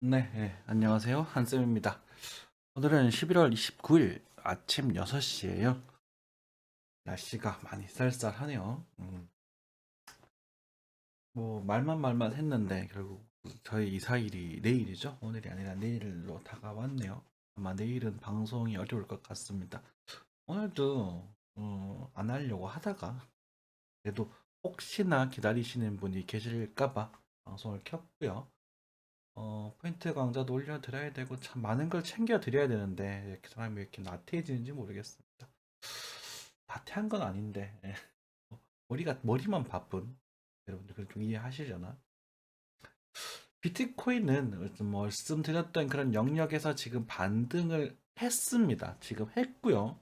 네, 안녕하세요. 한쌤입니다. 오늘은 11월 29일 아침 6시예요. 날씨가 많이 쌀쌀하네요. 뭐 말만 했는데 결국 저희 이사일이 내일이죠. 오늘이 아니라 내일로 다가왔네요. 아마 내일은 방송이 어려울 것 같습니다. 오늘도 안 하려고 하다가 그래도 혹시나 기다리시는 분이 계실까봐 방송을 켰고요. 포인트 강좌도 올려드려야 되고 참 많은 걸 챙겨드려야 되는데 이렇게 사람이 왜 이렇게 나태해지는지 모르겠습니다. 나태한 건 아닌데 머리만 바쁜 여러분들 그걸 좀 이해하시려나? 비트코인은 말씀드렸던 그런 영역에서 지금 반등을 했습니다. 지금 했고요.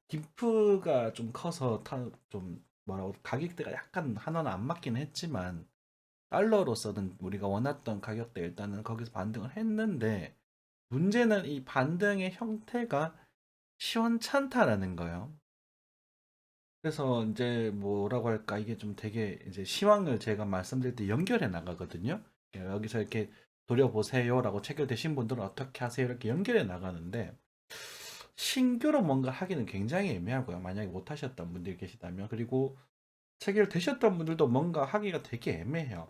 dim프가 좀 커서 좀 뭐라고 가격대가 약간 하나는 안 맞긴 했지만 달러로서는 우리가 원했던 가격대 일단은 거기서 반등을 했는데 문제는 이 반등의 형태가 시원찮다라는 거예요. 그래서 이제 뭐라고 할까 이게 좀 되게 이제 시황을 제가 말씀드릴 때 연결해 나가거든요. 여기서 이렇게 노려보세요라고 체결되신 분들은 어떻게 하세요 이렇게 연결해 나가는데 신규로 뭔가 하기는 굉장히 애매하고요. 만약에 못 하셨던 분들이 계시다면 그리고 체결되셨던 분들도 뭔가 하기가 되게 애매해요.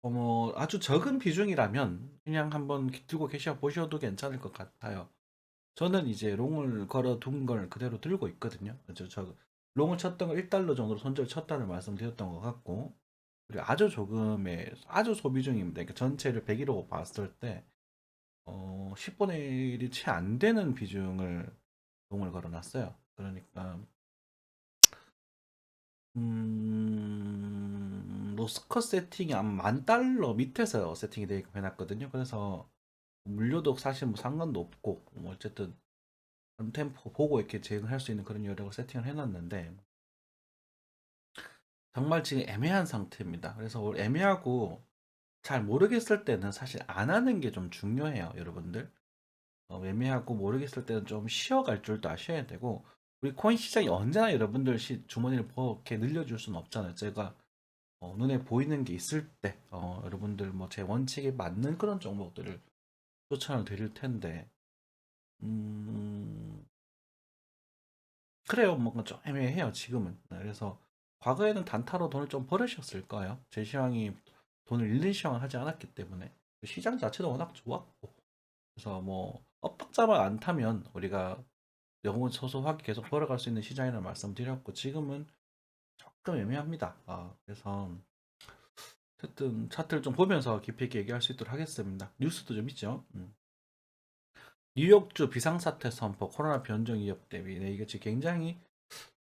뭐 아주 적은 비중이라면 그냥 한번 들고 계셔 보셔도 괜찮을 것 같아요. 저는 이제 롱을 걸어 둔 걸 그대로 들고 있거든요. 저 롱을 쳤던 걸 1달러 정도로 손절 쳤다는 말씀드렸던 것 같고 그리고 아주 조금의 아주 소비중입니다. 그러니까 전체를 100이라고 봤을 때 10분의 1이 채 안 되는 비중을 롱을 걸어놨어요. 그러니까 로스커 세팅이 한 10,000달러 밑에서 세팅이 되게 해놨거든요. 그래서 물류도 사실 뭐 상관도 없고 뭐 어쨌든 한 템포 보고 이렇게 제공할 수 있는 그런 요령을 세팅을 해놨는데 정말 지금 애매한 상태입니다. 그래서 애매하고 잘 모르겠을 때는 사실 안 하는 게 좀 중요해요, 여러분들. 애매하고 모르겠을 때는 좀 쉬어갈 줄도 아셔야 되고 우리 코인 시장이 언제나 여러분들 주머니를 이렇게 늘려줄 수는 없잖아요. 제가 눈에 보이는 게 있을 때 여러분들 뭐 제 원칙에 맞는 그런 종목들을 추천을 드릴 텐데 음, 그래요. 뭔가 좀 애매해요, 지금은. 네, 그래서 과거에는 단타로 돈을 좀 벌으셨을 거예요. 제 시황이 돈을 잃는 시황을 하지 않았기 때문에. 시장 자체도 워낙 좋았고. 그래서 뭐, 엇박자만 안 타면 우리가 영혼 소소하게 계속 벌어갈 수 있는 시장이라는 말씀드렸고, 지금은 조금 애매합니다. 그래서, 어쨌든 차트를 좀 보면서 깊이 있게 얘기할 수 있도록 하겠습니다. 뉴스도 좀 있죠. 뉴욕주 비상사태 선포, 코로나 변종 위협 대비. 네, 이게 지금 굉장히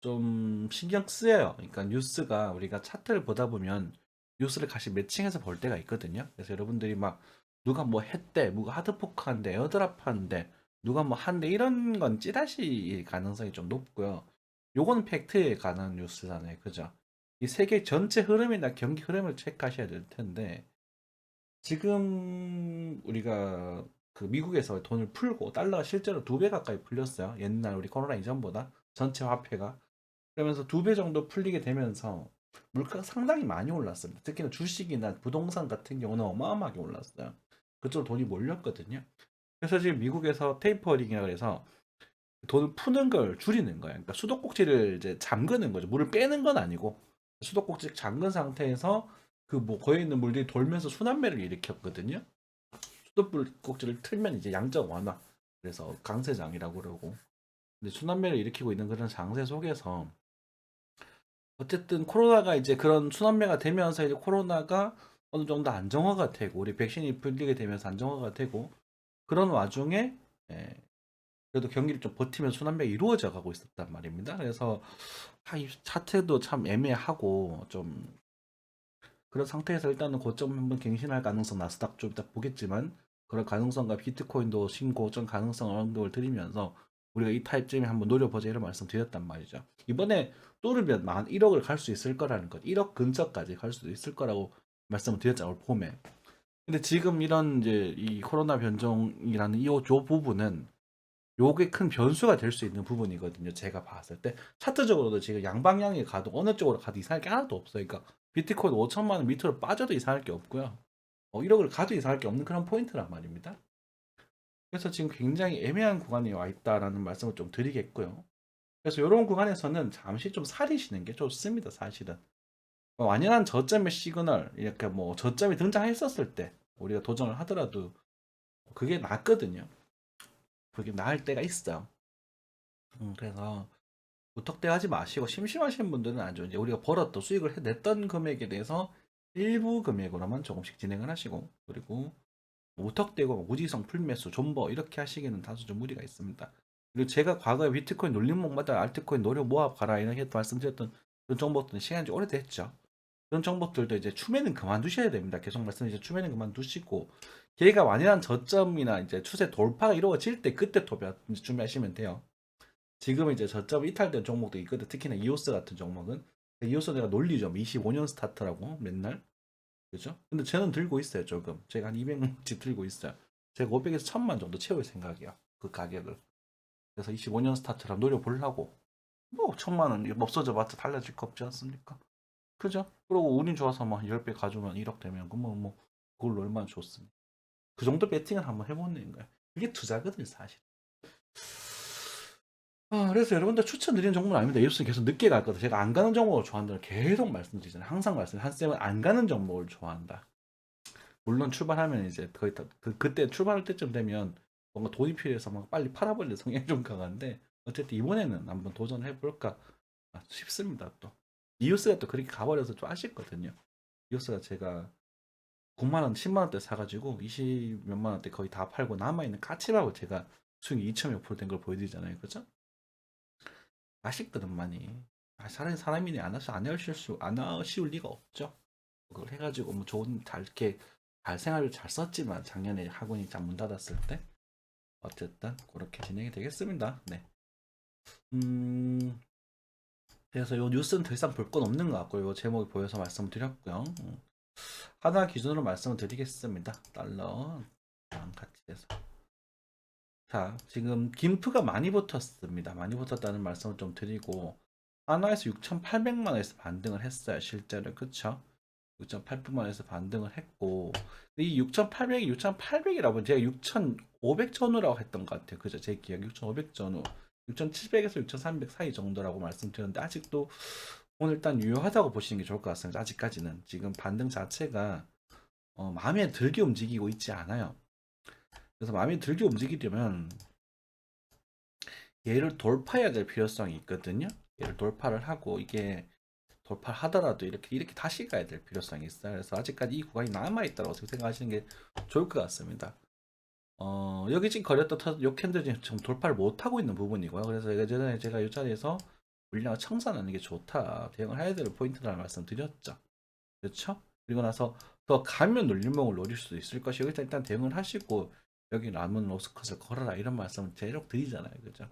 좀 신경 쓰여요. 그러니까 뉴스가 우리가 차트를 보다 보면 뉴스를 같이 매칭해서 볼 때가 있거든요. 그래서 여러분들이 막 누가 뭐 했대, 누가 하드포크 한대, 에어드랍 한대, 누가 뭐 한대 이런 건 찌라시 가능성이 좀 높고요. 요건 팩트에 관한 뉴스잖아요. 그죠? 이 세계 전체 흐름이나 경기 흐름을 체크하셔야 될 텐데 지금 우리가 그 미국에서 돈을 풀고 달러가 실제로 2배 가까이 풀렸어요. 옛날 우리 코로나 이전보다 전체 화폐가. 그러면서 2배 정도 풀리게 되면서 물가가 상당히 많이 올랐습니다. 특히나 주식이나 부동산 같은 경우는 어마어마하게 올랐어요. 그쪽으로 돈이 몰렸거든요. 그래서 지금 미국에서 테이퍼링이라 그래서 돈을 푸는 걸 줄이는 거예요. 그러니까 수도꼭지를 이제 잠그는 거죠. 물을 빼는 건 아니고 수도꼭지 잠근 상태에서 그 뭐 거에 있는 물들이 돌면서 순환매를 일으켰거든요. 수도꼭지를 틀면 이제 양적 완화. 그래서 강세장이라고 그러고. 근데 순환매를 일으키고 있는 그런 장세 속에서 어쨌든 코로나가 이제 그런 순환매가 되면서 이제 코로나가 어느 정도 안정화가 되고 우리 백신이 풀리게 되면서 안정화가 되고 그런 와중에 예, 그래도 경기를 좀 버티면서 순환매가 이루어져 가고 있었단 말입니다. 그래서 이 차트도 참 애매하고 좀 그런 상태에서 일단은 고점 한번 갱신할 가능성 나스닥 좀 이따 보겠지만 그런 가능성과 비트코인도 신고점 가능성 언급을 드리면서 우리가 이 타입점에 한번 노려보자 이런 말씀 드렸단 말이죠. 이번에 또르면 만 1억을 갈 수 있을 거라는 것, 1억 근처까지 갈 수도 있을 거라고 말씀을 드렸잖아요, 올 봄에. 근데 지금 이런 이제 이 코로나 변종이라는 조 부분은 요게 큰 변수가 될 수 있는 부분이거든요. 제가 봤을 때 차트적으로도 지금 양방향에 가도 어느 쪽으로 가도 이상할 게 하나도 없어요. 그러니까 비트코인 5천만 원 밑으로 빠져도 이상할 게 없고요. 1억을 가도 이상할 게 없는 그런 포인트란 말입니다. 그래서 지금 굉장히 애매한 구간에 와 있다라는 말씀을 좀 드리겠고요. 그래서 이런 구간에서는 잠시 좀 사리시는 게 좋습니다, 사실은. 완연한 저점의 시그널, 이렇게 뭐 저점이 등장했었을 때 우리가 도전을 하더라도 그게 낫거든요. 그게 나을 때가 있어요. 그래서 무턱대 하지 마시고 심심하신 분들은 아주 이제 우리가 벌었던 수익을 냈던 금액에 대해서 일부 금액으로만 조금씩 진행을 하시고, 그리고 무턱대고 무지성 풀매수 존버 이렇게 하시기에는 다소 좀 무리가 있습니다. 그리고 제가 과거에 비트코인 놀림목마다 알트코인 노려 모아 가라 이렇게 말씀드렸던 그런 정보들은 시간이 좀 오래됐죠. 그런 정보들도 이제 추매는 그만두셔야 됩니다. 계속 말씀드리죠. 추매는 그만두시고, 걔가 완연한 저점이나 이제 추세 돌파가 이루어질 때 그때 준비하시면 돼요. 지금 이제 저점 이탈된 종목도 있거든. 특히나 이오스 같은 종목은. 이오스 내가 논리죠. 25년 스타트라고 맨날. 그죠? 근데 저는 들고 있어요. 조금. 제가 한 200집 들고 있어요. 제가 500에서 1000만 정도 채울 생각이야. 그 가격을. 그래서 25년 스타트라 노려보려고. 뭐 1000만 원 없어져 봤자 달라질 거 없지 않습니까? 그죠? 그리고 운이 좋아서 뭐 10배 가져오면 1억 되면 뭐 그걸로 얼마나 좋습니까? 그 정도 배팅을 한번 해보는 거야. 그게 투자거든 사실. 그래서 여러분들 추천드리는 종목은 아닙니다. 이웃은 계속 늦게 갈 거다. 제가 안 가는 종목을 좋아한다는 계속 말씀드리잖아요. 항상 한쌤은 안 가는 종목을 좋아한다. 물론 출발하면 이제 거의 다 그때 출발할 때쯤 되면 뭔가 돈이 필요해서 막 빨리 팔아버리는 성향이 좀 강한데, 어쨌든 이번에는 한번 도전해 볼까 싶습니다. 또 이웃스가 또 그렇게 가버려서 좀 아쉽거든요. 이웃스가 제가 9만 원, 10만 원대 사가지고 20 몇만 원대 거의 다 팔고 남아있는 가치라고 제가 수익이 2,000몇 프로 된 걸 보여드리잖아요. 그죠? 아쉽거든 많이. 사람이니 안 아쉬울 리가 없죠. 그걸 해가지고 뭐 좋은 잘 이렇게 잘 생활을 잘 썼지만 작년에 학원이 잘 문 닫았을 때 어쨌든 그렇게 진행이 되겠습니다. 네. 그래서 요 뉴스는 더 이상 볼 건 없는 것 같고요. 요 제목이 보여서 말씀드렸고요. 하나 기준으로 말씀을 드리겠습니다. 달러 같이 해서. 자, 지금 김프가 많이 붙었습니다. 많이 붙었다는 말씀을 좀 드리고, 하나에서 6,800만 원에서 반등을 했어요. 실제로. 그쵸? 6,800만 원에서 반등을 했고, 이 6,800이 6,800이라고 제가 6,500 전후라고 했던 것 같아요. 그죠? 제 기억 6,500 전후. 6,700에서 6,300 사이 정도라고 말씀드렸는데, 아직도 오늘 일단 유효하다고 보시는 게 좋을 것 같습니다. 아직까지는. 지금 반등 자체가 마음에 들게 움직이고 있지 않아요. 그래서 마음에 들게 움직이려면 얘를 돌파해야 될 필요성이 있거든요. 얘를 돌파를 하고, 이게 돌파를 하더라도 이렇게 다시 가야 될 필요성이 있어요. 그래서 아직까지 이 구간이 남아있다고 생각하시는 게 좋을 것 같습니다. 여기 지금 거렸던 요 캔들 지금 돌파를 못하고 있는 부분이고요. 그래서 예전에 제가 이 자리에서 물량을 청산하는 게 좋다, 대응을 해야 될 포인트라는 말씀 드렸죠. 그렇죠? 그리고 나서 더 가면 눌림목을 노릴 수도 있을 것이고, 일단 대응을 하시고 여기 남은 로스컷을 걸어라 이런 말씀을 계속 드리잖아요. 그죠?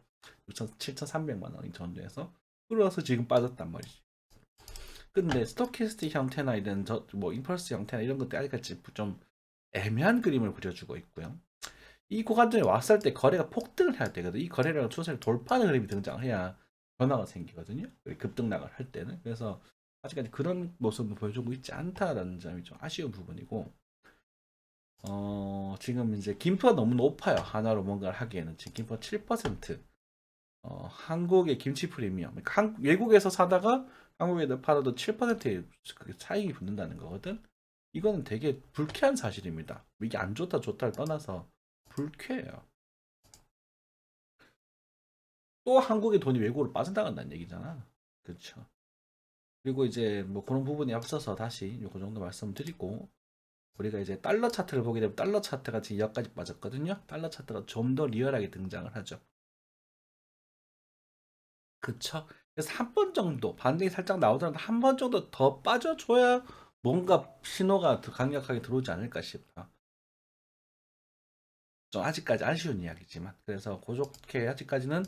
7,300만 원 정도에서 그러서 지금 빠졌단 말이지. 근데 스토캐스틱 형태나 이런 뭐 임펄스 형태나 이런 것들 아직까지 좀 애매한 그림을 그려주고 있고요. 이 구간들이 왔을 때 거래가 폭등을 해야 되거든. 이 거래량 추세를 돌파하는 그림이 등장해야 변화가 생기거든요. 급등락을 할 때는. 그래서 아직까지 그런 모습을 보여주고 있지 않다라는 점이 좀 아쉬운 부분이고, 지금 이제 김포가 너무 높아요. 하나로 뭔가를 하기에는. 지금 김포 7%. 한국의 김치 프리미엄. 그러니까 외국에서 사다가 한국에다 팔아도 7%의 차익이 붙는다는 거거든. 이거는 되게 불쾌한 사실입니다. 이게 안 좋다 좋다를 떠나서 불쾌해요. 또 한국의 돈이 외국으로 빠져나간다는 얘기잖아. 그렇죠. 그리고 이제 뭐 그런 부분이 앞서서 다시 요거 정도 말씀드리고, 우리가 이제 달러 차트를 보게 되면 달러 차트가 지금 여기까지 빠졌거든요. 달러 차트가 좀 더 리얼하게 등장을 하죠. 그쵸? 그래서 한 번 정도 반등이 살짝 나오더라도 한 번 정도 더 빠져줘야 뭔가 신호가 더 강력하게 들어오지 않을까 싶어. 좀 아직까지 아쉬운 이야기지만, 그래서 그렇게 아직까지는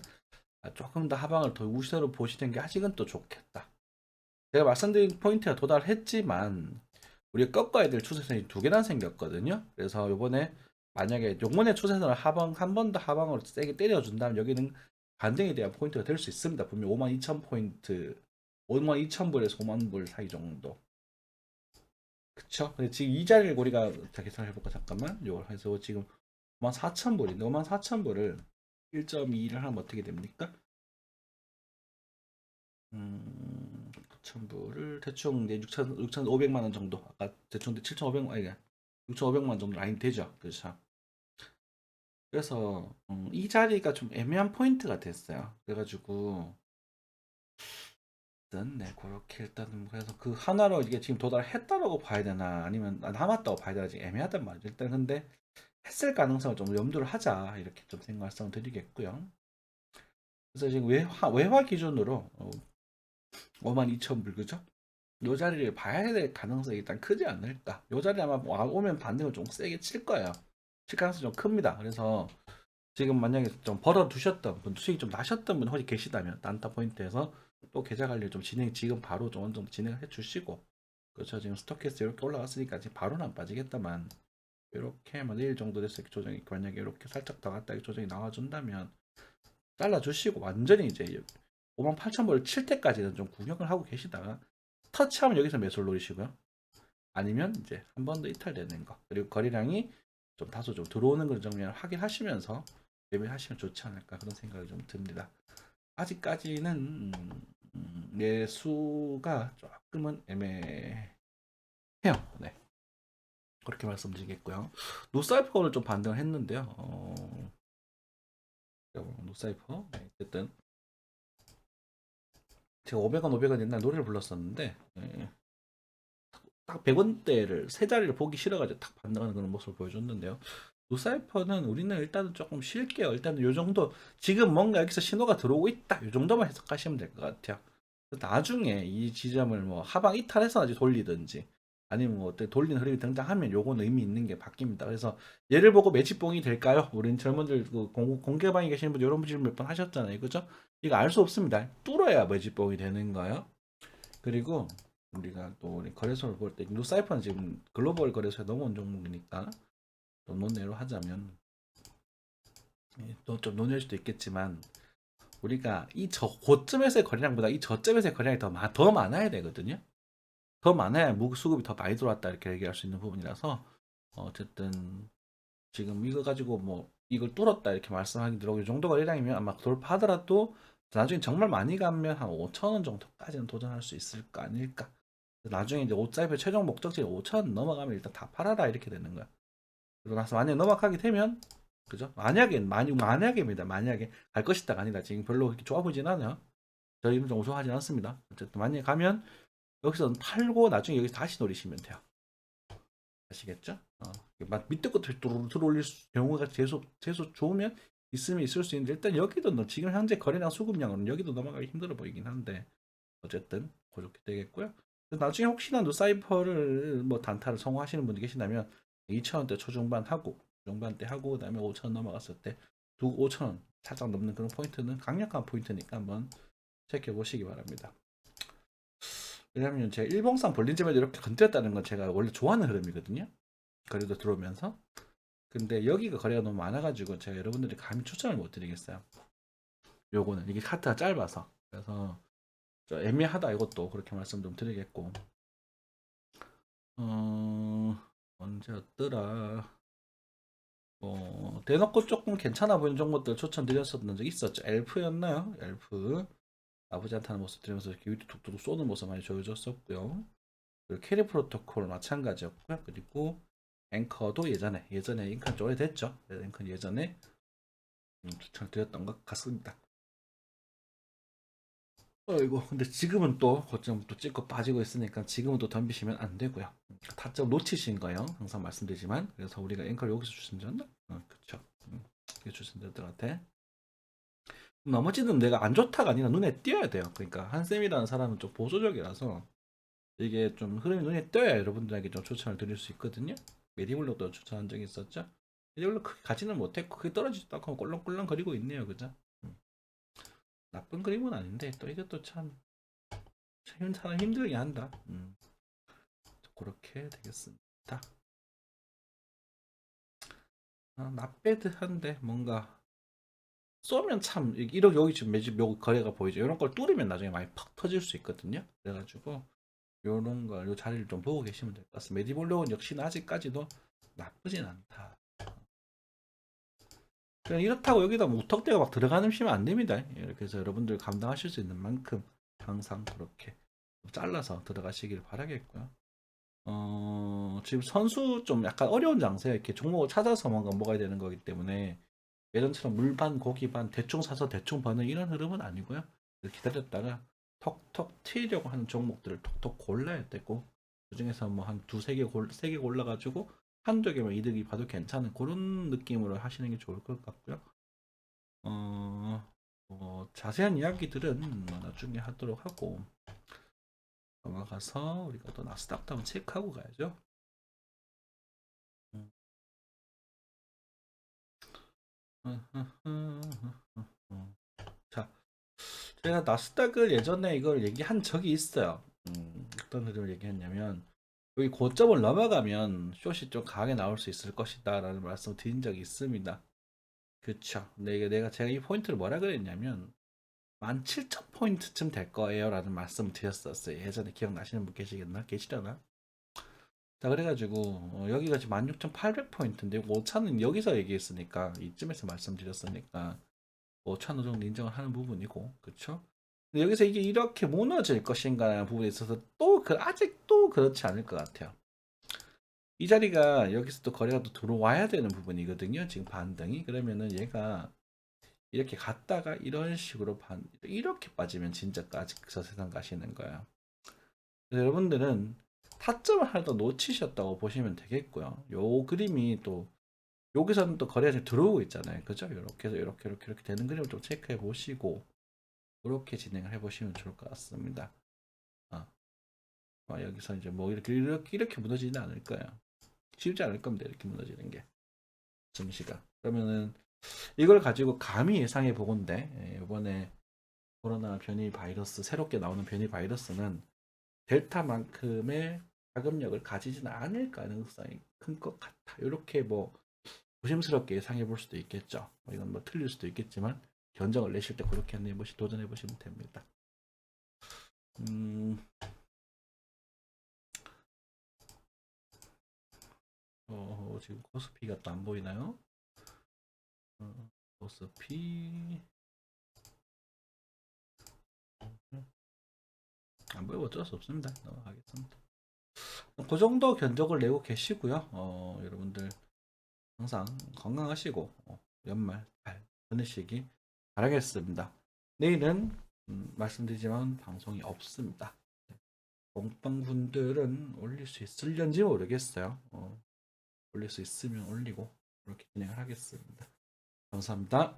조금 더 하방을 더 우세로 보시는 게 아직은 또 좋겠다. 제가 말씀드린 포인트가 도달했지만 우리가 꺾어야 될 추세선이 두 개나 생겼거든요. 그래서 요번에 만약에 요번에 추세선을 하방 한 번 더 하방으로 세게 때려준다면 여기는 반등에 대한 포인트가 될 수 있습니다. 분명 52,000포인트, 52,000불에서 5만 불 사이 정도. 그쵸? 근데 지금 이 자리를 우리가 자 계산해볼까 잠깐만. 이걸 해서 지금 54,000불인데 54,000불을 1.2를 하면 어떻게 됩니까? 9,000불을 대충 이제 6,500만 원 정도. 아까 대충 7,500만 아니 6,500만 원 정도 라인 되죠. 그렇죠? 그래서 이 자리가 좀 애매한 포인트가 됐어요. 그래가지고 일단 네 그렇게 일단은 그래서 그 하나로 이게 지금 도달했다라고 봐야 되나 아니면 남았다고 봐야 되나 지금 애매하단 말이죠. 일단 근데 했을 가능성을 좀 염두를 하자 이렇게 좀 생각을 드리겠고요. 그래서 지금 외화 기준으로 52,000불 그죠? 요 자리를 봐야 될 가능성이 일단 크지 않을까. 요 자리 아마 오면 반등을 좀 세게 칠 거예요. 칠 가능성이 좀 큽니다. 그래서 지금 만약에 좀 벌어 두셨던 분, 수익 좀 나셨던 분 혹시 계시다면 단타 포인트에서 또 계좌 관리 좀 지금 바로 좀 어느 정도 진행을 해 주시고 그렇죠. 지금 스토캐스트 이렇게 올라갔으니까 지금 바로는 안 빠지겠다만 이렇게 뭐 내일 정도 돼서 이렇게 조정이 만약에 이렇게 살짝 더 갔다 이렇게 조정이 나와준다면 잘라주시고 완전히 이제 58,000불을 칠 때까지는 좀 구경을 하고 계시다가 터치하면 여기서 매수를 노리시고요. 아니면 이제 한 번 더 이탈되는 거 그리고 거래량이 좀 다소 좀 들어오는 걸 좀 확인하시면서 매매하시면 좋지 않을까 그런 생각이 좀 듭니다. 아직까지는 매수가 조금은 애매해요. 네. 그렇게 말씀드리겠고요. 노사이퍼를 좀 반등을 했는데요. 노사이퍼 네, 어쨌든 제가 500원 500원 옛날 노래를 불렀었는데 딱 100원대를 세 자리를 보기 싫어가지고 딱 반등하는 그런 모습을 보여줬는데요. 노사이퍼는 우리는 일단은 조금 쉴게요. 일단은 요 정도 지금 뭔가 여기서 신호가 들어오고 있다. 요 정도만 해석하시면 될 것 같아요. 나중에 이 지점을 뭐 하방 이탈해서 아직 돌리든지 아니면 뭐 어때 돌리는 흐름이 등장하면 요건 의미 있는 게 바뀝니다. 그래서 얘를 보고 매집봉이 될까요? 우린 젊은들 그 공개방에 계시는 분들 이런 질문 몇 번 하셨잖아요. 그죠? 이거 알 수 없습니다. 뚫어야 매집봉이 되는 거예요. 그리고 우리가 또 우리 거래소를 볼 때 뉴사이퍼는 지금 글로벌 거래소에 넘어온 종목이니까 또 논외로 하자면 또 좀 논의할 수도 있겠지만 우리가 이 고점에서의 거래량보다 이 저점에서의 거래량이 더 많아야 되거든요. 더 많아야 수급이 더 많이 들어왔다 이렇게 얘기할 수 있는 부분이라서 어쨌든 지금 이거 가지고 뭐 이걸 뚫었다 이렇게 말씀하기 들어오고 이 정도 거래량이면 아마 돌파하더라도 나중에 정말 많이 가면 한 5,000원 정도까지는 도전할 수 있을 거 아닐까. 나중에 이제 옷사이프 최종 목적지 5,000원 넘어가면 일단 다 팔아라 이렇게 되는 거야. 그러고 나서 만약에 넘어가게 되면 그죠? 만약에입니다. 만약에 갈 것이다가 아니다. 지금 별로 그렇게 좋아 보이진 않아요. 저희는 좀 우승하진 않습니다. 어쨌든 만약에 가면 여기서 팔고 나중에 여기서 다시 노리시면 돼요. 아시겠죠? 밑에 것들 들어올릴 경우가 재수 좋으면 있으면 있을 수 있는데 일단 여기도 지금 현재 거래량 수급량은 여기도 넘어가기 힘들어 보이긴 한데 어쨌든 그렇게 되겠고요. 나중에 혹시나 누사이퍼를 뭐 단타를 성공하시는 분이 계신다면 2,000원대 초중반 하고 중반대 하고 그다음에 5,000원 넘어갔을 때 5,000원 살짝 넘는 그런 포인트는 강력한 포인트니까 한번 체크해 보시기 바랍니다. 왜냐면 제가 일봉상 볼린점에도 이렇게 건드렸다는 건 제가 원래 좋아하는 흐름이거든요. 거래도 들어오면서. 근데 여기가 거래가 너무 많아가지고 제가 여러분들이 감히 추천을 못 드리겠어요. 요거는 이게 카트가 짧아서 그래서 애매하다 이것도 그렇게 말씀 좀 드리겠고 언제였더라 대놓고 조금 괜찮아 보이는 종목들 추천드렸었던 적 있었죠. 엘프였나요? 엘프 나쁘지 않다는 모습 들으면서 이렇게 위로 툭툭 쏘는 모습 많이 보여줬었고요. 그리고 캐리 프로토콜 마찬가지였고요. 그리고 앵커도 예전에 앵커는 좀 오래됐죠. 앵커는 예전에 추천드렸던 것 같습니다. 이거 근데 지금은 또 고점 또 찍고 빠지고 있으니까 지금은 또 덤비시면 안 되고요. 타점 놓치신 거예요. 항상 말씀드리지만 그래서 우리가 앵커를 여기서 추천드렸나? 그렇죠. 이게 추천드렸던 것 같아. 나머지는 내가 안 좋다가 아니라 눈에 띄어야 돼요. 그러니까 한쌤이라는 사람은 좀 보수적이라서 이게 좀 흐름이 눈에 띄어야 여러분들에게 좀 추천을 드릴 수 있거든요. 메디블록도 추천한 적이 있었죠. 메디블록 크게 가지는 못했고 그게 떨어지지도 않고 꼴렁꼴렁 거리고 있네요. 그죠? 나쁜 그림은 아닌데 또 이게 또참 사람 힘들게 한다. 그렇게 되겠습니다. 낫배드한데 뭔가 쏘면 참 이렇게 여기 지금 매집 요 거래가 보이죠. 이런 걸 뚫으면 나중에 많이 팍 터질 수 있거든요. 그래가지고 요런 거, 요 자리를 좀 보고 계시면 될 것 같습니다. 메디볼록은 역시나 아직까지도 나쁘진 않다. 그냥 이렇다고 여기다 무턱대고 막 들어가시면 안 됩니다. 이렇게 해서 여러분들 감당하실 수 있는 만큼 항상 그렇게 잘라서 들어가시길 바라겠고요. 지금 선수 좀 약간 어려운 장세에 이렇게 종목을 찾아서 뭔가 먹어야 되는 거기 때문에 예전처럼 물반 고기반 대충 사서 대충 버는 이런 흐름은 아니고요. 기다렸다가 톡톡 튀려고 하는 종목들을 톡톡 골라야 되고 그중에서 뭐 한 두세 개 세 개 골라가지고 한두 개만 이득이 봐도 괜찮은 그런 느낌으로 하시는 게 좋을 것 같고요. 자세한 이야기들은 뭐 나중에 하도록 하고 넘어가서 우리가 또 나스닥도 한번 체크하고 가야죠. 자, 제가 나스닥을 예전에 이걸 얘기한 적이 있어요. 어떤 흐름을 얘기했냐면 여기 고점을 넘어가면 숏이 좀 강하게 나올 수 있을 것이다 라는 말씀을 드린 적이 있습니다. 그쵸. 제가 이 포인트를 뭐라 그랬냐면 17,000포인트쯤 될 거예요 라는 말씀을 드렸었어요. 예전에 기억나시는 분 계시려나? 자, 그래가지고 여기가 지금 16,800포인트인데 5차는 여기서 얘기했으니까 이쯤에서 말씀드렸으니까 5차 정도 인정을 하는 부분이고, 그쵸? 근데 여기서 이게 이렇게 무너질 것인가 라는 부분에 있어서 아직도 그렇지 않을 것 같아요. 이 자리가 여기서 또 거래가 또 들어와야 되는 부분이거든요. 지금 반등이. 그러면은 얘가 이렇게 갔다가 이런 식으로 이렇게 빠지면 진짜 아직 저 세상 가시는 거예요. 그래서 여러분들은 타점을 하나 더 놓치셨다고 보시면 되겠고요. 요 그림이 또 여기서는 또 거래가 들어오고 있잖아요. 그죠? 이렇게 해서 이렇게 되는 그림을 좀 체크해 보시고 그렇게 진행을 해 보시면 좋을 것 같습니다. 아, 여기서 이제 뭐 이렇게 무너지지는 않을 거예요. 쉽지 않을 겁니다. 이렇게 무너지는 게 증시가. 그러면은 이걸 가지고 감히 예상해 보건데 이번에 코로나 변이 바이러스 새롭게 나오는 변이 바이러스는 델타만큼의 파급력을 가지지는 않을 가능성이 큰 것 같아. 이렇게 뭐 조심스럽게 예상해 볼 수도 있겠죠. 이건 뭐 틀릴 수도 있겠지만 견적을 내실 때 그렇게 도전해 보시면 됩니다. 지금 코스피가 또 안 보이나요? 코스피 안 보이고 어쩔 수 없습니다. 넘어가겠습니다. 그 정도 견적을 내고 계시고요. 여러분들 항상 건강하시고 연말 잘 보내시기 바라겠습니다. 내일은 말씀드리지만 방송이 없습니다. 공방분들은 올릴 수 있을런지 모르겠어요. 올릴 수 있으면 올리고 그렇게 진행을 하겠습니다. 감사합니다.